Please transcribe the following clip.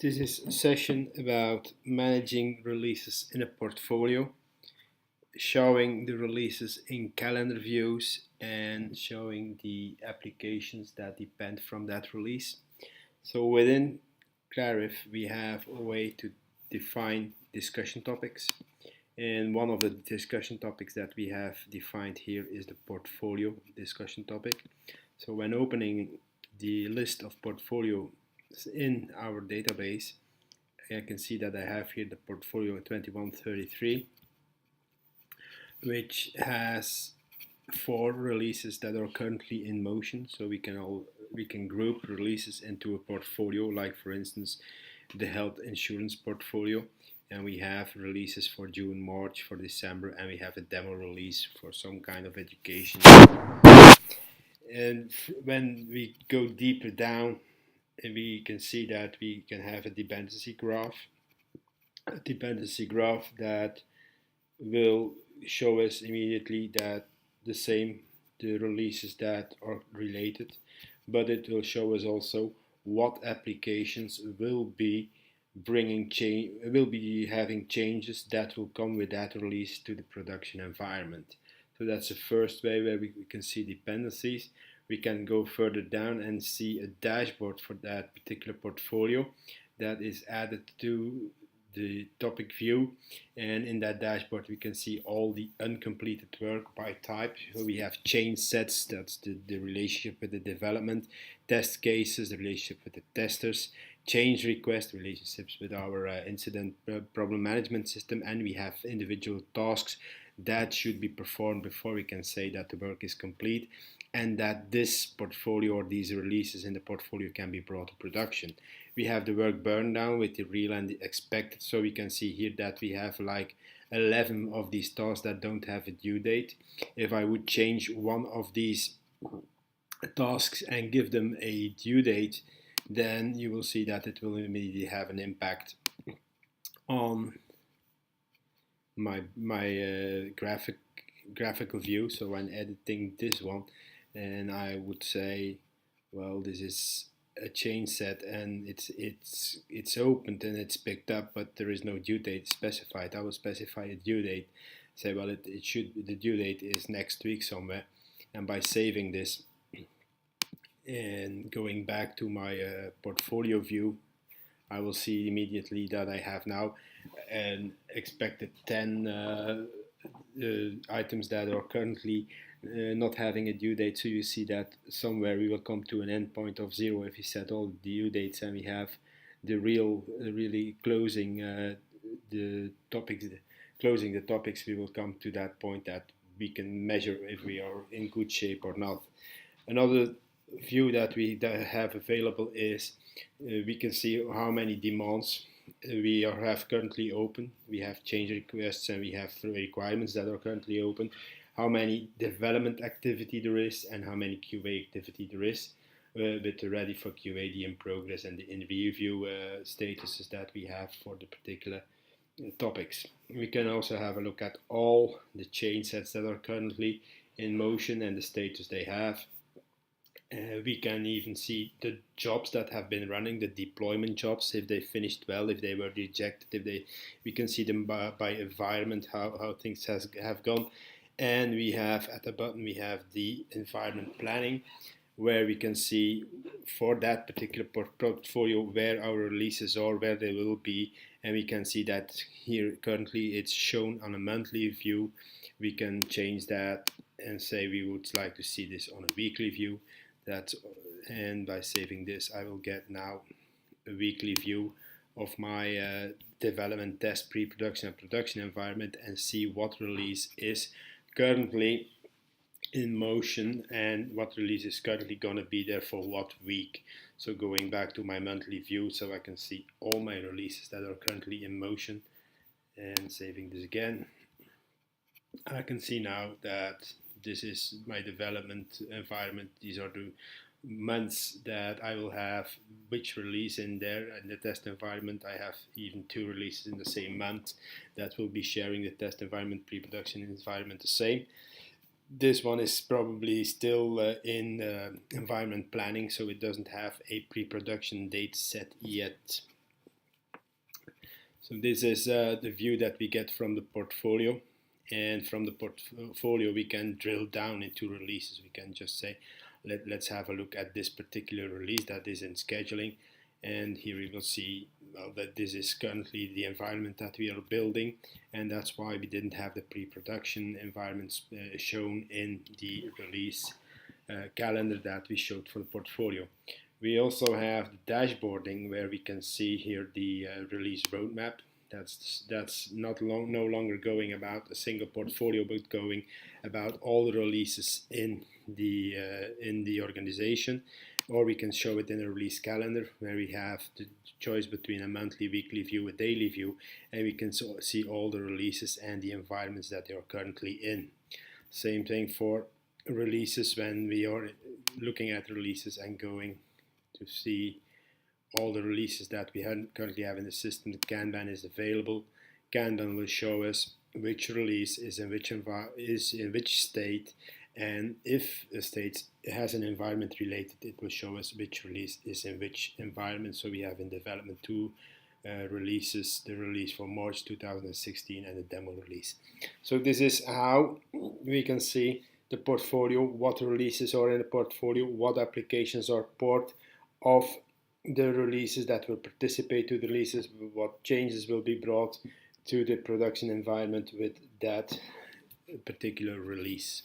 This is a session about managing releases in a portfolio, showing the releases in calendar views and showing the applications that depend from that release. So within Clarive we have a way to define discussion topics, and one of the discussion topics that we have defined here is the portfolio discussion topic. So when opening the list of portfolios in our database, I can see that I have here the portfolio 2133, which has 4 releases that are currently in motion. So we can group releases into a portfolio, like for instance the health insurance portfolio, and we have releases for June, March, for December, and we have a demo release for some kind of education. And when we go deeper down, we can see that we can have a dependency graph that will show us immediately that the releases that are related, but it will show us also what applications will be having changes that will come with that release to the production environment. So that's the first way where we can see dependencies. We can go further down and see a dashboard for that particular portfolio that is added to the topic view, and in that dashboard we can see all the uncompleted work by type. So we have change sets, that's the relationship with the development, test cases, the relationship with the testers, change request, relationships with our incident problem management system, and we have individual tasks that should be performed before we can say that the work is complete and that this portfolio or these releases in the portfolio can be brought to production. We have the work burn down with the real and the expected, so we can see here that we have like 11 of these tasks that don't have a due date. If I would change one of these tasks and give them a due date, then you will see that it will immediately have an impact on my graphical view. So when editing this one, and I would say, well, this is a change set and it's opened and it's picked up, but there is no due date specified. I will specify a due date. Say, well, the due date is next week somewhere, and by saving this and going back to my portfolio view, I will see immediately that I have now an expected 10 items that are currently not having a due date. So you see that somewhere we will come to an endpoint of 0 if we set all the due dates and we have the really closing the topics. Closing the topics, we will come to that point that we can measure if we are in good shape or not. Another view that we have available is we can see how many demands we have currently open. We have change requests and we have requirements that are currently open, how many development activity there is and how many QA activity there is, with the ready for QA, the in progress and the in review statuses that we have for the particular topics. We can also have a look at all the change sets that are currently in motion and the status they have. We can even see the jobs that have been running, the deployment jobs, if they finished well, if they were rejected, we can see them by environment, how things have gone. And we have at the bottom, we have the environment planning, where we can see for that particular portfolio where our releases are, where they will be, and we can see that here currently it's shown on a monthly view. We can change that and say we would like to see this on a weekly view. And by saving this, I will get now a weekly view of my development, test, pre-production and production environment and see what release is currently in motion and what release is currently going to be there for what week. So going back to my monthly view, so I can see all my releases that are currently in motion, and saving this again, I can see now that this is my development environment. These are the months that I will have which release in there. In the test environment, I have even 2 releases in the same month that will be sharing the test environment, pre-production environment the same. This one is probably still in environment planning, so it doesn't have a pre-production date set yet. So this is the view that we get from the portfolio, and from the portfolio we can drill down into releases. We can just say, let's have a look at this particular release that is in scheduling, and here we will see, well, that this is currently the environment that we are building, and that's why we didn't have the pre-production environments shown in the release calendar that we showed for the portfolio. We also have the dashboarding, where we can see here the release roadmap. That's no longer going about a single portfolio, but going about all the releases in the organization. Or we can show it in a release calendar, where we have the choice between a monthly, weekly view, a daily view, and we can see all the releases and the environments that they are currently in. Same thing for releases, when we are looking at releases and going to see all the releases that we currently have in the system. The Kanban is available. Kanban will show us which release is in which state, and if a state has an environment related, it will show us which release is in which environment. So we have in development 2 releases, the release for March 2016 and the demo release. So this is how we can see the portfolio, what releases are in the portfolio, what applications are part of the releases that will participate to the releases, what changes will be brought to the production environment with that particular release.